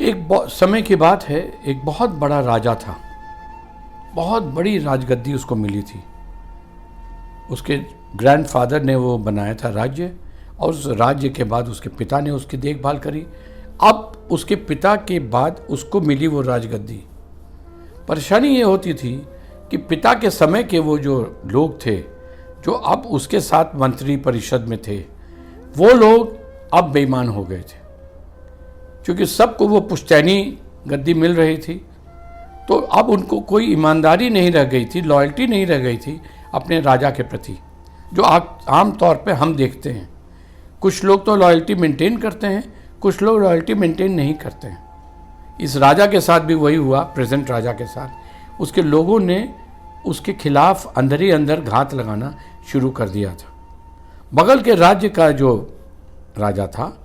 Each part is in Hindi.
समय की बात है, एक बहुत बड़ा राजा था, बहुत बड़ी राजगद्दी उसको मिली थी। उसके ग्रैंडफादर ने वो बनाया था राज्य, और उस राज्य के बाद उसके पिता ने उसकी देखभाल करी। अब उसके पिता के बाद उसको मिली वो राजगद्दी। परेशानी ये होती थी कि पिता के समय के वो जो लोग थे, जो अब उसके साथ मंत्री परिषद में थे, वो लोग अब बेईमान हो गए थे। क्योंकि सबको वो पुश्तैनी गद्दी मिल रही थी, तो अब उनको कोई ईमानदारी नहीं रह गई थी, लॉयल्टी नहीं रह गई थी अपने राजा के प्रति, जो आम तौर पे हम देखते हैं। कुछ लोग तो लॉयल्टी मेंटेन करते हैं, कुछ लोग लॉयल्टी मेंटेन नहीं करते हैं। इस राजा के साथ भी वही हुआ, प्रेजेंट राजा के साथ। उसके लोगों ने उसके खिलाफ अंदर ही अंदर घात लगाना शुरू कर दिया था। बगल के राज्य का जो राजा था,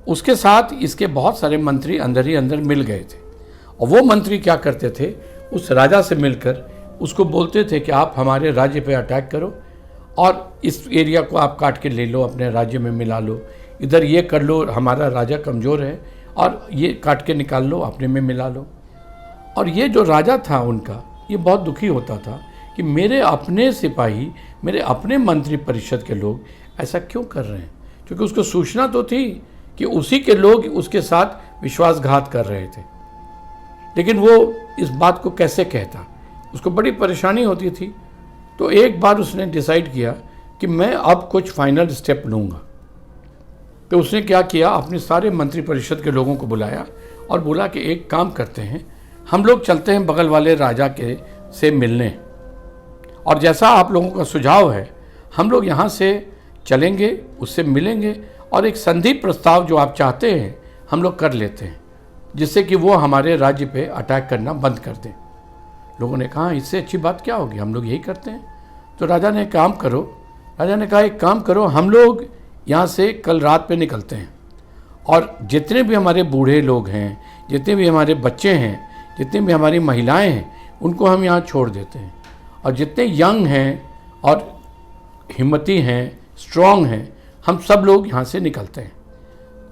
उसके साथ इसके बहुत सारे मंत्री अंदर ही अंदर मिल गए थे। और वो मंत्री क्या करते थे, उस राजा से मिलकर उसको बोलते थे कि आप हमारे राज्य पे अटैक करो और इस एरिया को आप काट के ले लो, अपने राज्य में मिला लो, इधर ये कर लो, हमारा राजा कमज़ोर है, और ये काट के निकाल लो, अपने में मिला लो। और ये जो राजा था उनका, ये बहुत दुखी होता था कि मेरे अपने सिपाही, मेरे अपने मंत्री परिषद के लोग ऐसा क्यों कर रहे हैं। क्योंकि उसको सूचना तो थी कि उसी के लोग उसके साथ विश्वासघात कर रहे थे, लेकिन वो इस बात को कैसे कहता, उसको बड़ी परेशानी होती थी। तो एक बार उसने डिसाइड किया कि मैं अब कुछ फाइनल स्टेप लूँगा। तो उसने क्या किया, अपने सारे मंत्री परिषद के लोगों को बुलाया और बोला कि एक काम करते हैं, हम लोग चलते हैं बगल वाले राजा के से मिलने, और जैसा आप लोगों का सुझाव है, हम लोग यहाँ से चलेंगे, उससे मिलेंगे, और एक संधि प्रस्ताव जो आप चाहते हैं हम लोग कर लेते हैं, जिससे कि वो हमारे राज्य पे अटैक करना बंद कर दें। लोगों ने कहा इससे अच्छी बात क्या होगी, हम लोग यही करते हैं। तो राजा ने कहा एक काम करो, हम लोग यहाँ से कल रात पे निकलते हैं, और जितने भी हमारे बूढ़े लोग हैं, जितने भी हमारे बच्चे हैं, जितनी भी हमारी महिलाएं हैं, उनको हम यहाँ छोड़ देते हैं, और जितने यंग हैं और हिम्मती हैं, स्ट्रॉन्ग हैं, हम सब लोग यहाँ से निकलते हैं।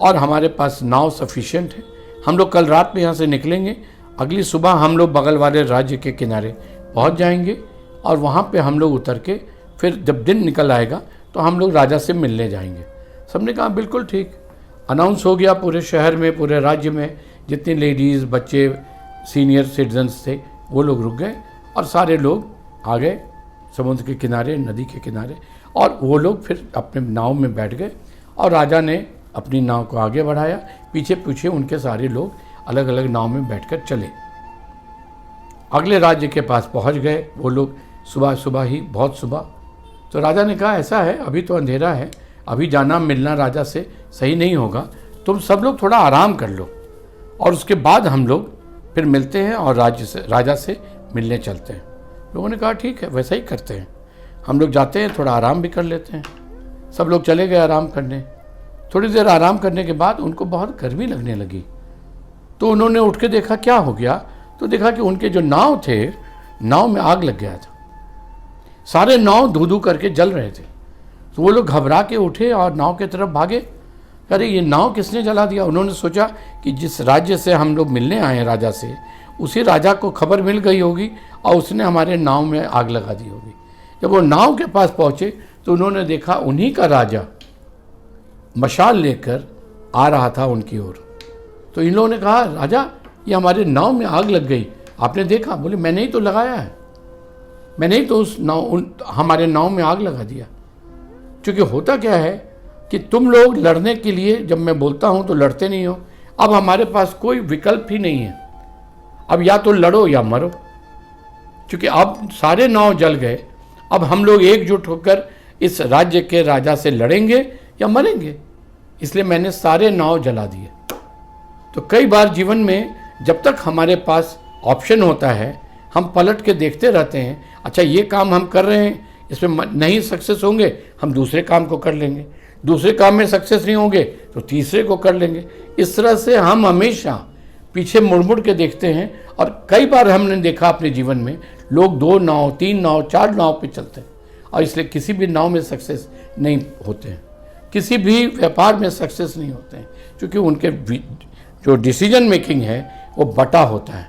और हमारे पास नाव सफिशिएंट है, हम लोग कल रात में यहाँ से निकलेंगे, अगली सुबह हम लोग बगल वाले राज्य के किनारे पहुँच जाएंगे, और वहाँ पे हम लोग उतर के फिर जब दिन निकल आएगा तो हम लोग राजा से मिलने जाएंगे। सबने कहा बिल्कुल ठीक। अनाउंस हो गया पूरे शहर में, पूरे राज्य में, जितनी लेडीज़, बच्चे, सीनियर सिटीजन्स थे, वो लोग रुक गए और सारे लोग आ गए समुद्र के किनारे, नदी के किनारे, और वो लोग फिर अपने नाव में बैठ गए, और राजा ने अपनी नाव को आगे बढ़ाया, पीछे पीछे उनके सारे लोग अलग अलग नाव में बैठकर चले। अगले राज्य के पास पहुंच गए वो लोग सुबह सुबह ही, बहुत सुबह। तो राजा ने कहा ऐसा है, अभी तो अंधेरा है, अभी जाना मिलना राजा से सही नहीं होगा, तुम सब लोग थोड़ा आराम कर लो, और उसके बाद हम लोग फिर मिलते हैं और राजा से मिलने चलते हैं। लोगों ने कहा ठीक है, वैसा ही करते हैं, हम लोग जाते हैं, थोड़ा आराम भी कर लेते हैं। सब लोग चले गए आराम करने। थोड़ी देर आराम करने के बाद उनको बहुत गर्मी लगने लगी, तो उन्होंने उठ के देखा क्या हो गया। तो देखा कि उनके जो नाव थे, नाव में आग लग गया था, सारे नाव धू धू करके जल रहे थे। तो वो लोग घबरा के उठे और नाव की तरफ भागे। अरे ये नाव किसने जला दिया। उन्होंने सोचा कि जिस राज्य से हम लोग मिलने आए हैं राजा से, उसी राजा को खबर मिल गई होगी और उसने हमारे नाव में आग लगा दी होगी। जब वो नाव के पास पहुँचे तो उन्होंने देखा उन्हीं का राजा मशाल लेकर आ रहा था उनकी ओर। तो इन लोगों ने कहा राजा, ये हमारे नाव में आग लग गई, आपने देखा। बोले मैंने ही तो लगाया है, मैंने ही तो हमारे नाव में आग लगा दिया। क्योंकि होता क्या है कि तुम लोग लड़ने के लिए जब मैं बोलता हूं तो लड़ते नहीं हो। अब हमारे पास कोई विकल्प ही नहीं है, अब या तो लड़ो या मरो। क्योंकि अब सारे नाव जल गए, अब हम लोग एकजुट होकर इस राज्य के राजा से लड़ेंगे या मरेंगे, इसलिए मैंने सारे नाव जला दिए। तो कई बार जीवन में जब तक हमारे पास ऑप्शन होता है, हम पलट के देखते रहते हैं, अच्छा ये काम हम कर रहे हैं, इसमें नहीं सक्सेस होंगे, हम दूसरे काम को कर लेंगे, दूसरे काम में सक्सेस नहीं होंगे तो तीसरे को कर लेंगे। इस तरह से हम हमेशा पीछे मुड़ मुड़ के देखते हैं। और कई बार हमने देखा अपने जीवन में लोग 2 नाव, 3 नाव, 4 नाव पे चलते हैं, और इसलिए किसी भी नाव में सक्सेस नहीं होते हैं, किसी भी व्यापार में सक्सेस नहीं होते हैं, क्योंकि उनके जो डिसीजन मेकिंग है वो बटा होता है।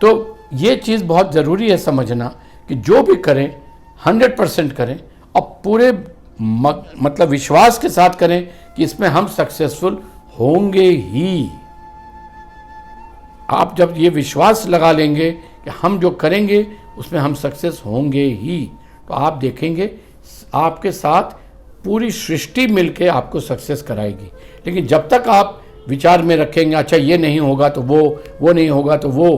तो ये चीज़ बहुत ज़रूरी है समझना कि जो भी करें 100% करें और पूरे मतलब विश्वास के साथ करें कि इसमें हम सक्सेसफुल होंगे ही। आप जब ये विश्वास लगा लेंगे कि हम जो करेंगे उसमें हम सक्सेस होंगे ही, तो आप देखेंगे आपके साथ पूरी सृष्टि मिलके आपको सक्सेस कराएगी। लेकिन जब तक आप विचार में रखेंगे अच्छा ये नहीं होगा तो वो नहीं होगा तो वो,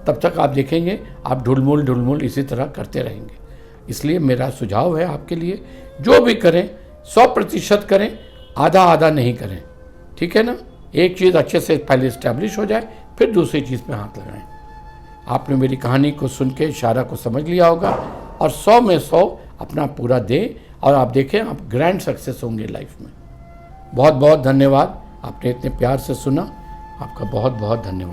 तब तक आप देखेंगे आप ढुलमुल इसी तरह करते रहेंगे। इसलिए मेरा सुझाव है आपके लिए, जो भी करें 100% करें, आधा आधा नहीं करें, ठीक है ना। एक चीज़ अच्छे से पहले इस्टेब्लिश हो जाए, फिर दूसरी चीज़ पे हाथ लगाएं। आपने मेरी कहानी को सुन के इशारा को समझ लिया होगा और 100 में 100 अपना पूरा दें और आप देखें आप ग्रैंड सक्सेस होंगे लाइफ में। बहुत बहुत धन्यवाद, आपने इतने प्यार से सुना, आपका बहुत बहुत धन्यवाद।